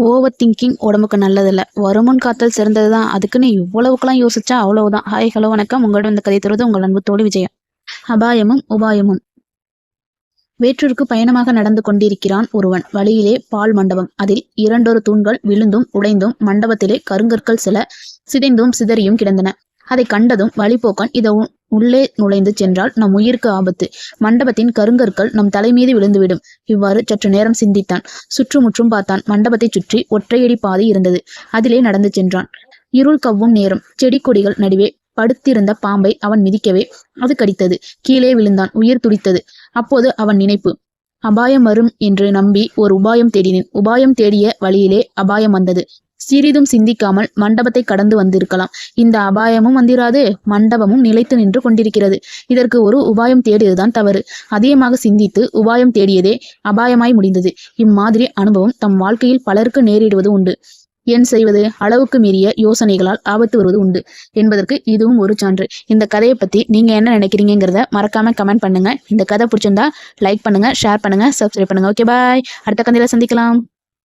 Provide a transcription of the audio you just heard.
Over thinking உடம்புக்கு நல்லதில்ல. வருமுன் காத்தல் சிறந்தது தான். அதுக்குன்னு இவ்வளவுக்கெல்லாம் யோசிச்சா அவ்வளவுதான். ஹாய் ஹலோ வணக்கம். உங்களிடம் இந்த கதை தருவது உங்கள் அன்பு தோழி விஜயா. அபாயமும் உபாயமும். வேற்றூருக்கு பயணமாக நடந்து கொண்டிருக்கிறான் ஒருவன். வழியிலே பால் மண்டபம். அதில் இரண்டொரு தூண்கள் விழுந்தும் உடைந்தும் மண்டபத்திலே கருங்கற்கள் சில சிதைந்தும் சிதறியும் கிடந்தன. அதை கண்டதும் வழிபோக்கன் இதை உள்ளே நுழைந்து சென்றால் நம் உயிருக்கு ஆபத்து. மண்டபத்தின் கருங்கற்கள் நம் தலைமீது விழுந்துவிடும். இவ்வாறு சற்று நேரம் சிந்தித்தான். சுற்றுமுற்றும் பார்த்தான். மண்டபத்தை சுற்றி ஒற்றையடி பாதை இருந்தது. அதிலே நடந்து சென்றான். இருள் கவ்வும் நேரம். செடி கொடிகள் நடுவே படுத்திருந்த பாம்பை அவன் மிதிக்கவே அது கடித்தது. கீழே விழுந்தான். உயிர் துடித்தது. அப்போது அவன் நினைப்பு, அபாயம் வரும் என்று நம்பி ஒரு உபாயம் தேடினேன். உபாயம் தேடிய வழியிலே அபாயம் வந்தது. சிறிதும் சிந்திக்காமல் மண்டபத்தை கடந்து வந்திருக்கலாம். இந்த அபாயமும் வந்திராது, மண்டபமும் நிலைத்து நின்று கொண்டிருக்கிறது. இதற்கு ஒரு உபாயம் தேடியதுதான் தவறு. அதிகமாக சிந்தித்து உபாயம் தேடியதே அபாயமாய் முடிந்தது. இம்மாதிரி அனுபவம் தம் வாழ்க்கையில் பலருக்கு நேரிடுவது உண்டு. ஏன் செய்வது? அளவுக்கு மீறிய யோசனைகளால் ஆபத்து வருவது உண்டு என்பதற்கு இதுவும் ஒரு சான்று. இந்த கதையை பத்தி நீங்க என்ன நினைக்கிறீங்கிறத மறக்காம கமெண்ட் பண்ணுங்க. இந்த கதை பிடிச்சிருந்தா லைக் பண்ணுங்க, ஷேர் பண்ணுங்க, சப்ஸ்கிரைப் பண்ணுங்க. ஓகே, பாய். அடுத்த கதையில சந்திக்கலாம்.